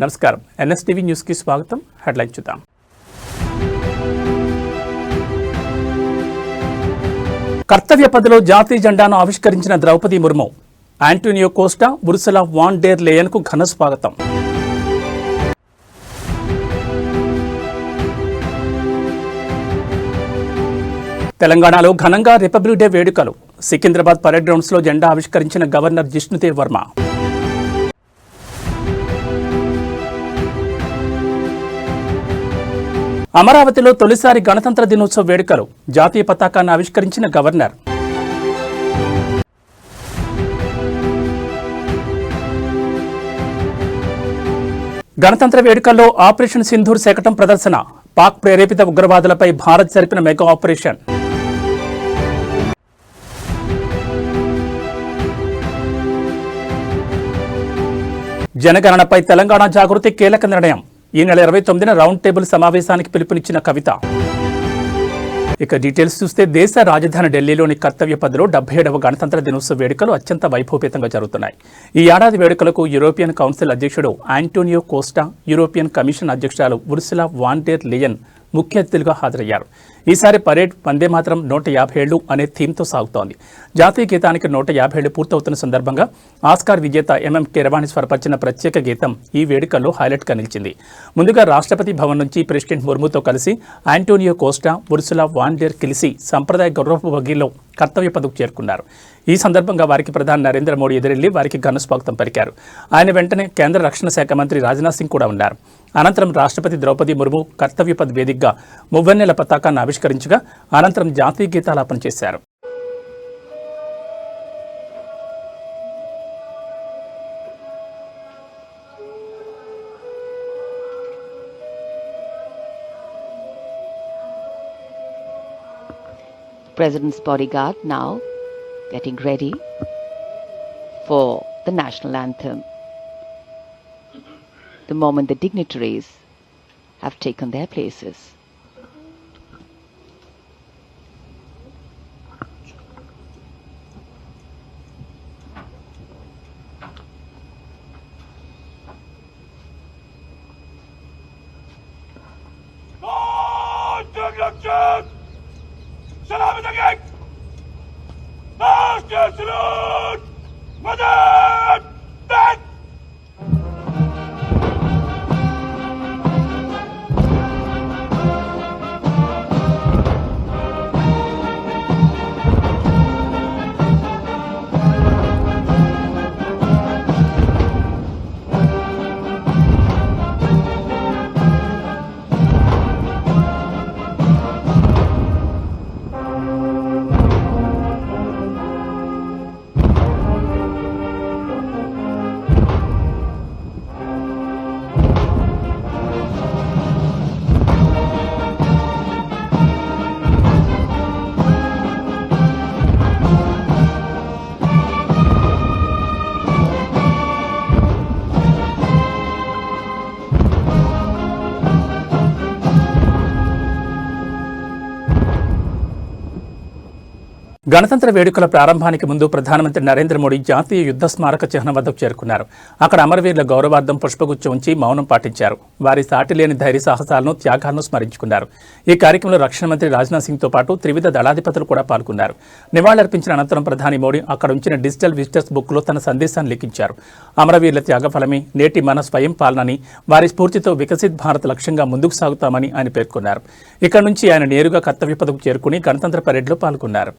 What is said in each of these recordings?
నమస్కారం. NSTV news కి స్వాగతం. హెడ్లైన్ చూద్దాం. కర్తవ్య పథలో జాతీయ జెండాను ఆవిష్కరించిన Draupadi Murmu. Antonio Costa, Ursula von der Leyen కు ఘన స్వాగతం. తెలంగాణలో ఘనంగా రిపబ్లిక్ డే వేడుకలు. సికింద్రాబాద్ పరేడ్ గ్రౌండ్స్ లో జెండా ఆవిష్కరించిన గవర్నర్ జిష్ణుదేవ్ వర్మ. అమరావతిలో తొలిసారి గణతంత్ర దినోత్సవ వేడుకలు. జాతీయ పతాకాన్ని ఆవిష్కరించిన గవర్నర్. గణతంత్ర వేడుకల్లో ఆపరేషన్ సింధూర్ శకటం ప్రదర్శన. పాక్ ప్రేరేపిత ఉగ్రవాదులపై భారత్ జరిపిన మెగా ఆపరేషన్. జనగణనపై తెలంగాణ జాగృతి కీలక నిర్ణయం. ఈ నెల 29న రౌండ్ టేబుల్ సమావేశానికి పిలుపునిచ్చిన కవిత. ఇక డీటెయిల్స్ చూస్తే దేశ రాజధాని ఢిల్లీలోని కర్తవ్య పథలో 77వ గణతంత్ర దినోత్సవ వేడుకలు అత్యంత వైభవపేతంగా జరుగుతున్నాయి. ఈ ఏడాది వేడుకలకు యూరోపియన్ కౌన్సిల్ అధ్యక్షుడు ఆంటోనియో కోస్టా, యూరోపియన్ కమిషన్ అధ్యక్షురాలు ఉర్సులా వాన్ డెర్ లేయన్ ముఖ్య అతిథులుగా హాజరయ్యారు. ఈసారి పరేడ్ వందే మాత్రం 150 ఏళ్లు అనే థీమ్తో సాగుతోంది. జాతీయ గీతానికి 150 ఏళ్లు పూర్తవుతున్న సందర్భంగా ఆస్కార్ విజేత ఎంఎం కీరవాణి స్వరపరిచిన ప్రత్యేక గీతం ఈ వేడుకల్లో హైలైట్గా నిలిచింది. ముందుగా రాష్ట్రపతి భవన్ నుంచి ప్రెసిడెంట్ ముర్ముతో కలిసి Antonio Costa, Ursula von der కిలిసి సంప్రదాయ గౌరవపు బగ్గీలో కర్తవ్య పథకు చేరుకున్నారు. ఈ సందర్భంగా వారికి ప్రధాని నరేంద్ర మోడీ ఎదురెళ్లి వారికి ఘన స్వాగతం పలికారు. ఆయన వెంటనే కేంద్ర రక్షణ శాఖ మంత్రి రాజ్నాథ్ సింగ్ కూడా ఉన్నారు. అనంతరం రాష్ట్రపతి ద్రౌపది ముర్ము కర్తవ్య పథ్ వేదికగా మువ్వన్నెల పతాకాన్ని ఆవిష్కరించగా అనంతరం జాతీయ గీతాలాపన చేశారు. President's bodyguard now getting ready for the national anthem. The moment the dignitaries have taken their places. سلام دقيق ماشي سلوك مدد دد గణతంత్ర వేడుకల ప్రారంభానికి ముందు ప్రధానమంత్రి నరేంద్ర మోడీ జాతీయ యుద్ధ స్మారక చిహ్నం వద్దకు చేరుకున్నారు. అక్కడ అమరవీరుల గౌరవార్థం పుష్పగుచ్చం ఉంచి మౌనం పాటించారు. వారి సాటిలేని ధైర్య సాహసాలను, త్యాగాలను స్మరించుకున్నారు. ఈ కార్యక్రమంలో రక్షణ మంత్రి రాజ్నాథ్ సింగ్తో పాటు త్రివిధ దళాధిపతులు కూడా పాల్గొన్నారు. నివాళులర్పించిన అనంతరం ప్రధాని మోడీ అక్కడ ఉంచిన డిజిటల్ విజిటర్స్ బుక్లో తన సందేశాన్ని లిఖించారు. అమరవీరుల త్యాగఫలమే నేటి మన స్వయం పాలనని, వారి స్ఫూర్తితో వికసిత్ భారత్ లక్ష్యంగా ముందుకు సాగుతామని ఆయన పేర్కొన్నారు. ఇక్కడ నుంచి ఆయన నేరుగా కర్తవ్య పథకు చేరుకుని గణతంత్ర పరేడ్లో పాల్గొన్నారు.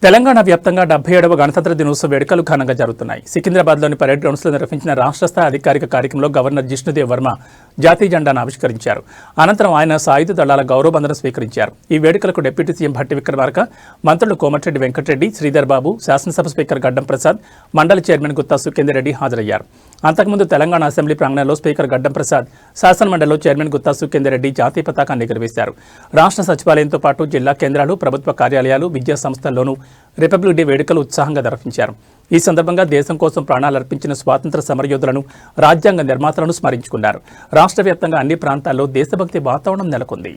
తెలంగాణ వ్యాప్తంగా 77వ గణతంత్ర దినోత్సవ వేడుకలు ఘనంగా జరుగుతున్నాయి. సికింద్రాబాద్లోని పరేడ్ గ్రౌండ్స్లో నిర్వహించిన రాష్ట్ర స్థాయి అధికారిక కార్యక్రమంలో గవర్నర్ జిష్ణుదేవ్ వర్మ జాతీయ జెండాను ఆవిష్కరించారు. అనంతరం ఆయన సాయుధ దళాల గౌరవవందనం స్వీకరించారు. ఈ వేడుకలకు డిప్యూటీ సీఎం భట్టి విక్రమార్క, మంత్రులు కోమటిరెడ్డి వెంకటరెడ్డి, శ్రీధర్ బాబు, శాసనసభ స్పీకర్ గడ్డం ప్రసాద్, మండలి చైర్మన్ గుత్తా సుఖేందర్ రెడ్డి హాజరయ్యారు. అంతకుముందు తెలంగాణ అసెంబ్లీ ప్రాంగణంలో స్పీకర్ గడ్డం ప్రసాద్, శాసనమండలిలో చైర్మన్ గుత్తా సుఖేందర్ రెడ్డి జాతీయ పతాకాన్ని ఎగురవేశారు. రాష్ట్ర సచివాలయంతో పాటు జిల్లా కేంద్రాలు, ప్రభుత్వ కార్యాలయాలు, విద్యా సంస్థల్లోనూ రిపబ్లిక్ డే వేడుకలు ఉత్సాహంగా నిర్వహించారు. ఈ సందర్భంగా దేశం కోసం ప్రాణాలర్పించిన స్వాతంత్ర సమరయోధులను, రాజ్యాంగ నిర్మాతలను స్మరించుకున్నారు. రాష్ట్ర వ్యాప్తంగా అన్ని ప్రాంతాల్లో దేశభక్తి వాతావరణం నెలకొంది.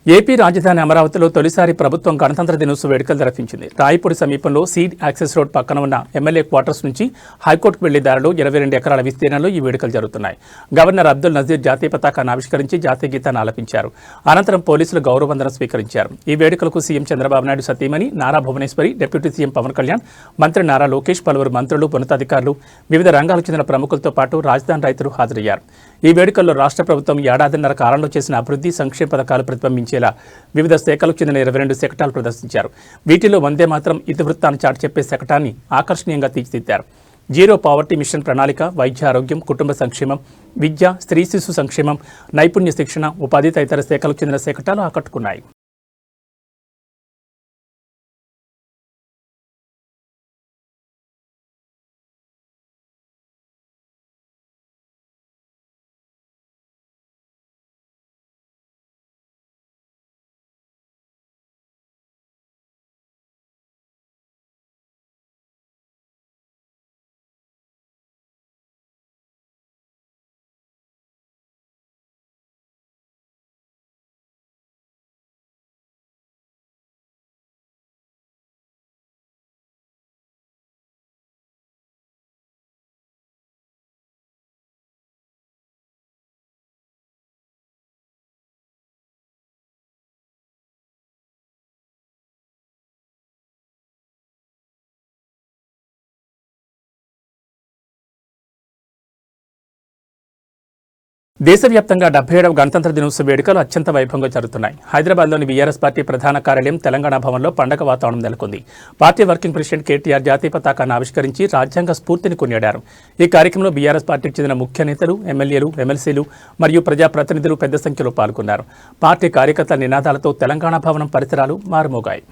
ఏపీ రాజధాని అమరావతిలో తొలిసారి ప్రభుత్వం గణతంత్ర దినోత్సవ వేడుకలు నిర్వహించింది. రాయపూడి సమీపంలో సీడ్ యాక్సెస్ రోడ్ పక్కన ఉన్న ఎమ్మెల్యే క్వార్టర్స్ నుంచి హైకోర్టుకు వెళ్లే దారిలో 22 ఎకరాల విస్తీర్ణంలో ఈ వేడుకలు జరుగుతున్నాయి. గవర్నర్ అబ్దుల్ నజీర్ జాతీయ పతాకాన్ని ఆవిష్కరించి జాతీయ గీతాన్ని ఆలపించారు. అనంతరం పోలీసులు గౌరవవందనం స్వీకరించారు. ఈ వేడుకలకు సీఎం చంద్రబాబు నాయుడు సతీమణి నారా భువనేశ్వరి, డిప్యూటీ సీఎం పవన్ కళ్యాణ్, మంత్రి నారా లోకేష్, పలువురు మంత్రులు, ఉన్నతాధికారులు, వివిధ రంగాలకు చెందిన ప్రముఖులతో పాటు రాజధాని రైతులు హాజరయ్యారు. ఈ వేడుకల్లో రాష్ట్ర ప్రభుత్వం ఏడాదిన్నర కాలంలో చేసిన అభివృద్ధి, సంక్షేమ పథకాలు ప్రతిబింబించేలా వివిధ శాఖలకు చెందిన 22 శకటాలు ప్రదర్శించారు. వీటిలో వందే మాత్రం ఇతివృత్తాన్ని చాటి చెప్పే శకటాన్ని ఆకర్షణీయంగా తీర్చిదిద్దారు. జీరో పావర్టీ మిషన్ ప్రణాళిక, వైద్య ఆరోగ్యం, కుటుంబ సంక్షేమం, విద్య, స్త్రీ శిశు సంక్షేమం, నైపుణ్య శిక్షణ, ఉపాధి తదితర శాఖలకు చెందిన శకటాలు ఆకట్టుకున్నాయి. దేశవ్యాప్తంగా 77వ గణతంత్ర దినోత్సవ వేడుకలు అత్యంత వైభవంగా జరుగుతున్నాయి. హైదరాబాద్లోని బీఆర్ఎస్ పార్టీ ప్రధాన కార్యాలయం తెలంగాణ భవన్లో పండగ వాతావరణం నెలకొంది. పార్టీ వర్కింగ్ ప్రెసిడెంట్ కేటీఆర్ జాతీయ పతాకాన్ని ఆవిష్కరించి రాజ్యాంగ స్ఫూర్తిని కొనియాడారు. ఈ కార్యక్రమంలో బీఆర్ఎస్ పార్టీకి చెందిన ముఖ్య నేతలు, ఎమ్మెల్యేలు, ఎమ్మెల్సీలు మరియు ప్రజాప్రతినిధులు పెద్ద సంఖ్యలో పాల్గొన్నారు. పార్టీ కార్యకర్తల నినాదాలతో తెలంగాణ భవనం పరిసరాలు మారుమోగాయి.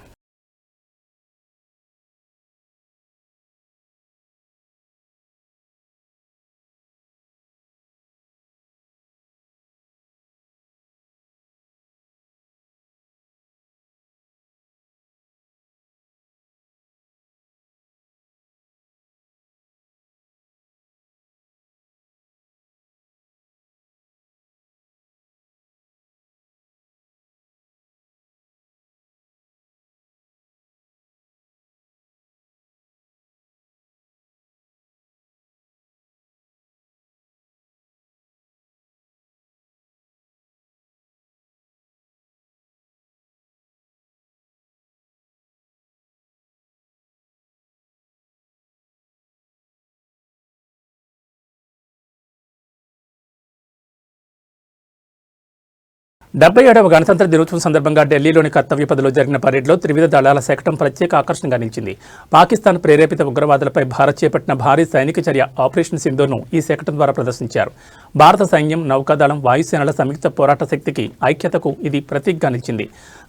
డెబ్బై 77వ గణతంత్ర దినోత్సవం సందర్భంగా ఢిల్లీలోని కర్తవ్య పథలో జరిగిన పరేడ్లో త్రివిధ దళాల శకటం ప్రత్యేక ఆకర్షణగా నిలిచింది. పాకిస్తాన్ ప్రేరేపిత ఉగ్రవాదులపై భారత్ చేపట్టిన భారీ సైనిక చర్య ఆపరేషన్ సింధూర్ను ఈ శకటం ద్వారా ప్రదర్శించారు. భారత సైన్యం, నౌకాదళం, వాయుసేనల సంయుక్త పోరాట శక్తికి, ఐక్యతకు ఇది ప్రతీకగా నిలిచింది.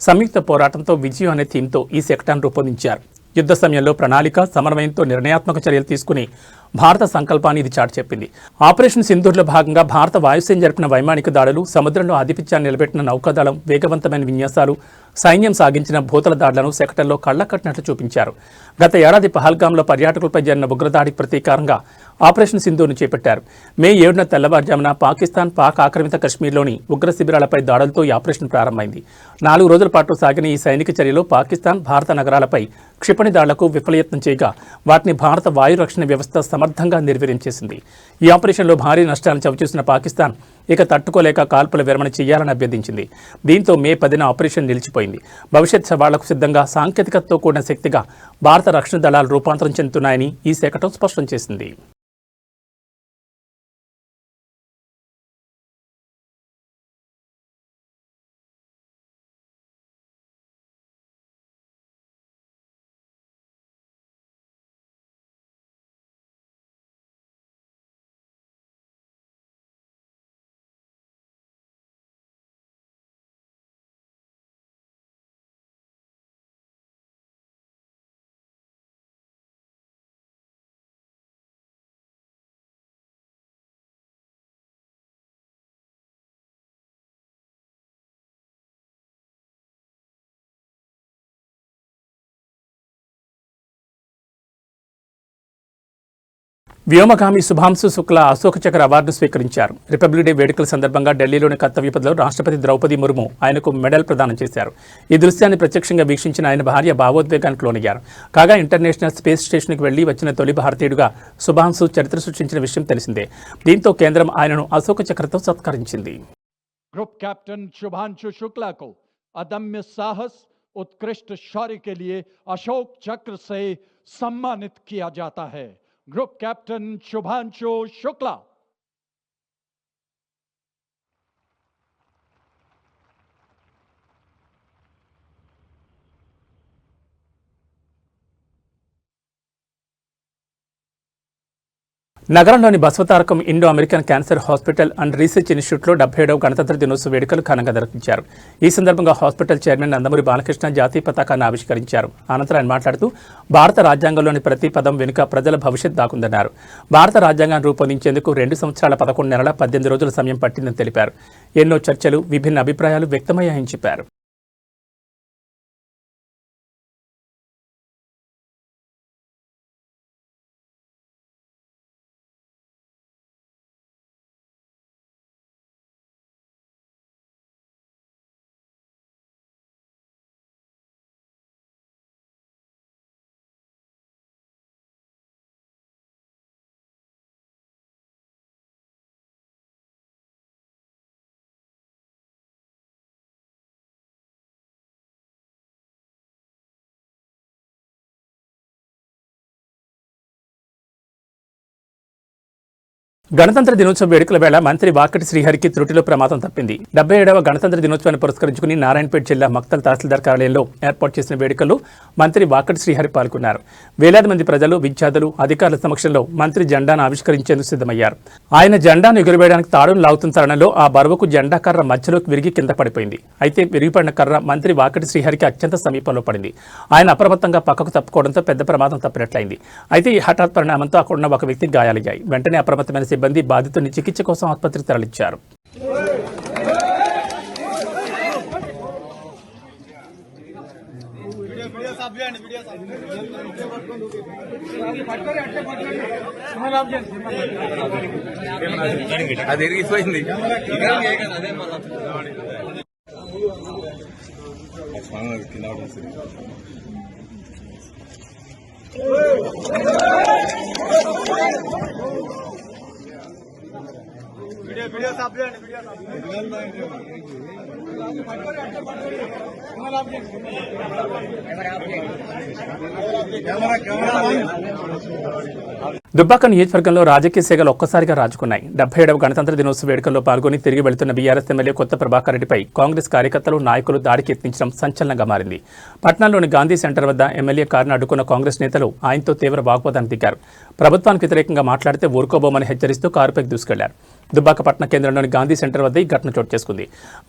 సంయుక్త పోరాటంతో విజయం అనే థీమ్తో ఈ శకటాన్ని రూపొందించారు. యుద్ధ సమయంలో ప్రణాళిక, సమన్వయంతో నిర్ణయాత్మక చర్యలు తీసుకుని భారత సంకల్పాన్ని ఇది చాటి చెప్పింది. ఆపరేషన్ సింధూర్లో భాగంగా భారత వాయుసేన జరిపిన వైమానిక దాడులు, సముద్రంలో ఆధిపత్యాన్ని నిలబెట్టిన నౌకాదళం, వేగవంతమైన విన్యాసాలు, సైన్యం సాగించిన భూతల దాడులను సెక్టర్లో కళ్లకట్టినట్లు చూపించారు. గత ఏడాది పహల్గాంలో పర్యాటకులపై జరిగిన ఉగ్రదాడికి ప్రతీకారంగా ఆపరేషన్ సింధూర్ను చేపట్టారు. మే 7న తెల్లవారుజామున పాకిస్తాన్ పాక్ ఆక్రమిత కశ్మీర్లోని ఉగ్ర శిబిరాలపై దాడులతో ఈ ఆపరేషన్ ప్రారంభమైంది. 4 రోజుల పాటు సాగిన ఈ సైనిక చర్యలో పాకిస్తాన్ భారత నగరాలపై క్షిపణి దాడులకు విఫలయత్నం చేయగా వాటిని భారత వాయు రక్షణ వ్యవస్థ సమర్థంగా నిర్వీర్యం చేసింది. ఈ ఆపరేషన్లో భారీ నష్టాలను చవిచూసిన పాకిస్తాన్ ఇక తట్టుకోలేక కాల్పుల విరమణ చేయాలని అభ్యర్థించింది. దీంతో మే 10న ఆపరేషన్ నిలిచిపోయింది. భవిష్యత్ సవాళ్లకు సిద్ధంగా సాంకేతికతతో కూడిన శక్తిగా భారత రక్షణ దళాలు రూపాంతరం చెందుతున్నాయని ఈ శకటం స్పష్టం చేసింది. వ్యోమగామి శుభాంశు శుక్లా అశోక చక్ర అవార్డును స్వీకరించారు. రిపబ్లిక్ డే వేడుకల సందర్భంగా ఢిల్లీలోని కర్తవ్య పథ్లో రాష్ట్రపతి ద్రౌపది ముర్ము ఆయనకు మెడల్ ప్రదానం చేశారు. ఈ దృశ్యాన్ని ప్రత్యక్షంగా వీక్షించిన ఆయన భార్య భావోద్వేగానికి లోనయ్యారు. కాగా ఇంటర్నేషనల్ స్పేస్ స్టేషన్కి వెళ్లి వచ్చిన తొలి భారతీయుడిగా శుభాంశు చరిత్ర సృష్టించిన విషయం తెలిసిందే. దీంతో కేంద్రం ఆయనను అశోక చక్రతో సత్కరించింది. ग्रुप कैप्टन शुभांशु शुक्ला को अदम्य साहस, उत्कृष्ट शौर्य के लिए अशोक चक्र से सम्मानित किया जाता है. Group captain Shubhanshu Shukla. నగరంలోని Basavatarakam Indo American cancer hospital and research ఇన్స్టిట్యూట్లో 77వ గణతంత్ర దినోత్సవ వేడుకలు ఘనంగా నిర్వహించారు. ఈ సందర్భంగా హాస్పిటల్ చైర్మన్ నందమూరి బాలకృష్ణ జాతీయ పతాకాన్ని ఆవిష్కరించారు. అనంతరం ఆయన మాట్లాడుతూ భారత రాజ్యాంగంలోని ప్రతి పదం వెనుక ప్రజల భవిష్యత్ దాకుందన్నారు. భారత రాజ్యాంగాన్ని రూపొందించేందుకు 2 సంవత్సరాల 11 నెలల 18 రోజుల సమయం పట్టిందని తెలిపారు. ఎన్నో చర్చలు, విభిన్న అభిప్రాయాలు వ్యక్తమయ్యాయని చెప్పారు. గణతంత్ర దినోత్సవ వేడుకల వేళ మంత్రి వాకటి శ్రీహరికి త్రుటిలో ప్రమాదం తప్పింది. 77వ గణతంత్ర దినోత్సవాన్ని పురస్కరించుకుని నారాయణపేట జిల్లా మక్తల్ తహసీల్దార్ కార్యాలయంలో ఏర్పాటు చేసిన వేడుకల్లో మంత్రి వాకటి శ్రీహరి పాల్గొన్నారు. వేలాది మంది ప్రజలు, విద్యార్థులు, అధికారుల సమక్షంలో మంత్రి జెండాను ఆవిష్కరించేందుకు సిద్ధమయ్యారు. ఆయన జెండాను ఎగురవేయడానికి తాడును లాగుతున్న తరుణంలో ఆ బరువుకు జెండా కర్ర మధ్యలోకి విరిగి కింద పడిపోయింది. అయితే విరిగిపడిన కర్ర మంత్రి వాకటి శ్రీహరికి అత్యంత సమీపంలో పడింది. ఆయన అప్రమత్తంగా పక్కకు తప్పుకోవడంతో పెద్ద ప్రమాదం తప్పినట్లయింది. అయితే ఈ హఠాత్ పరిణామంతో అక్కడున్న ఒక వ్యక్తికి గాయాలయ్యాయి. వెంటనే అప్రమత్తమైన సిబ్బంది బాధితుడిని చికిత్స కోసం ఆసుపత్రికి తరలించారు. वीडियो साफ वीडियो దుబ్బాక నియోజకవర్గంలో రాజకీయ సేగలు ఒక్కసారిగా రాజుకున్నాయి. 77వ గణతంత్ర దినోత్సవ వేడుకల్లో పాల్గొని తిరిగి వెళుతున్న బీఆర్ఎస్ ఎమ్మెల్యే కొత్త ప్రభాకర్ రెడ్డిపై కాంగ్రెస్ కార్యకర్తలు, నాయకులు దాడికి యత్నించడం సంచలనంగా మారింది. పట్నంలోని గాంధీ సెంటర్ వద్ద ఎమ్మెల్యే కారును అడ్డుకున్న కాంగ్రెస్ నేతలు ఆయనతో తీవ్ర వాగ్వాదానికి దిగారు. ప్రభుత్వానికి వ్యతిరేకంగా మాట్లాడితే ఊరుకోబోమని హెచ్చరిస్తూ కారుపైకి దూసుకెళ్లారు. దుబ్బాక పట్టణ కేంద్రంలోని గాంధీ సెంటర్ వద్ద ఈ ఘటన చోటు చేసుకుంది.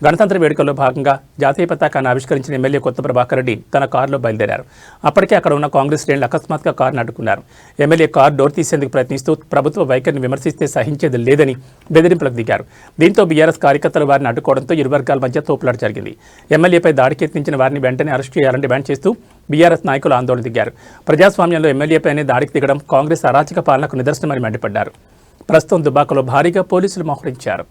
గణతంత్ర వేడుకలు వేడుకల్లో భాగంగా జాతీయ పతాకాన్ని ఆవిష్కరించిన ఎమ్మెల్యే కొత్త ప్రభాకర్ రెడ్డి తన కారులో బయలుదేరారు. అప్పటికే అక్కడ ఉన్న కాంగ్రెస్ శ్రేణులు అకస్మాత్తుగా కారును అడ్డుకున్నారు. ఎమ్మెల్యే కారు డోర్ తీసేందుకు ప్రయత్నిస్తూ ప్రభుత్వ వైఖరిని విమర్శిస్తే సహించేది లేదని బెదిరింపులకు దిగారు. దీంతో బీఆర్ఎస్ కార్యకర్తలు వారిని అడ్డుకోవడంతో ఇరు వర్గాల మధ్య తోపులాట జరిగింది. ఎమ్మెల్యేపై దాడికి యత్నించిన వారిని వెంటనే అరెస్ట్ చేయాలని డిమాండ్ చేస్తూ బీఆర్ఎస్ నాయకులు ఆందోళన దిగారు. ప్రజాస్వామ్యంలో ఎమ్మెల్యేపైనే దాడికి దిగడం కాంగ్రెస్ అరాచక పాలనకు నిదర్శనమని మండిపడ్డారు. ప్రస్తుతం దుబాకలో భారీగా పోలీసులు మోహరించారు.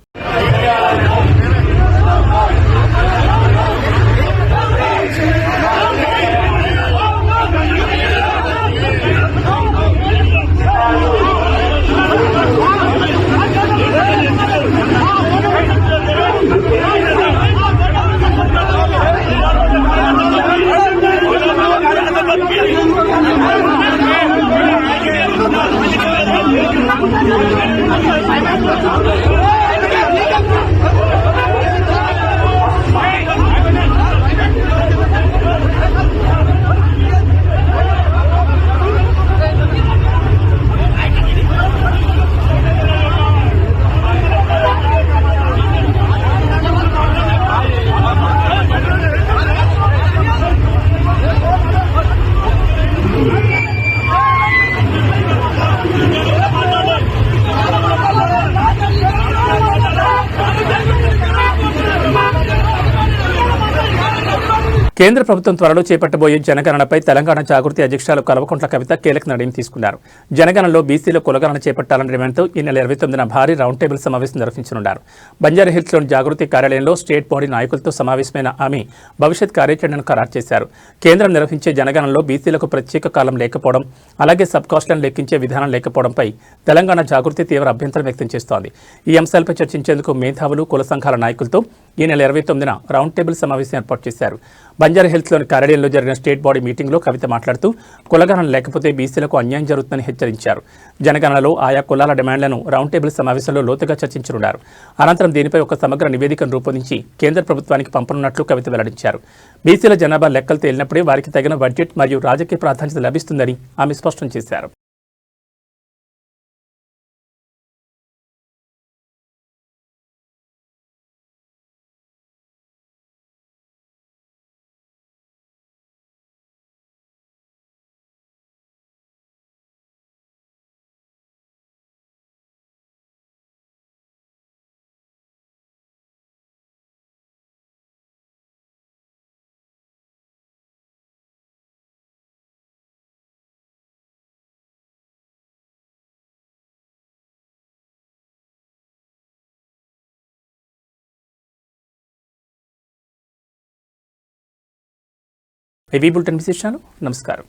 కేంద్ర ప్రభుత్వం త్వరలో చేపట్టబోయే జనగణనపై తెలంగాణ జాగృతి అధ్యక్షురాలు కల్వకుంట్ల కవిత కీలక నిర్ణయం తీసుకున్నారు. జనగణనలో బీసీల కులగణన చేపట్టాలన్న డిమాండ్తో ఈ నెల 29న భారీ రౌండ్ టేబుల్ సమావేశం నిర్వహించనున్నారు. బంజారాహిల్స్లోని జాగృతి కార్యాలయంలో స్టేట్ బాడీ నాయకులతో సమావేశమైన ఆమె భవిష్యత్ కార్యాచరణను ఖరారు చేశారు. కేంద్రం నిర్వహించే జనగణనలో బీసీలకు ప్రత్యేక కాలం లేకపోవడం, అలాగే సబ్ కాస్ట్లను లెక్కించే విధానం లేకపోవడంపై తెలంగాణ జాగృతి తీవ్ర అభ్యంతరం వ్యక్తం చేస్తోంది. ఈ అంశాలపై చర్చించేందుకు మేధావులు, కుల సంఘాల నాయకులతో ఈ నెల 29న రౌండ్ టేబుల్ సమావేశం ఏర్పాటు చేశారు. బంజారాహిల్స్లోని కార్యాలయంలో జరిగిన స్టేట్ బాడీ మీటింగ్లో కవిత మాట్లాడుతూ కులగణన లేకపోతే బీసీలకు అన్యాయం జరుగుతుందని హెచ్చరించారు. జనగణనలో ఆయా కులాల డిమాండ్లను రౌండ్ టేబుల్ సమావేశంలో లోతుగా చర్చించనున్నారు. అనంతరం దీనిపై ఒక సమగ్ర నివేదికను రూపొందించి కేంద్ర ప్రభుత్వానికి పంపనున్నట్లు కవిత వెల్లడించారు. బీసీల జనాభా లెక్కలు తేలినప్పుడే వారికి తగిన బడ్జెట్ మరియు రాజకీయ ప్రాధాన్యత లభిస్తుందని ఆమె స్పష్టం చేశారు. ఏవీ బులెటిన్ విశేషాలు. నమస్కారం.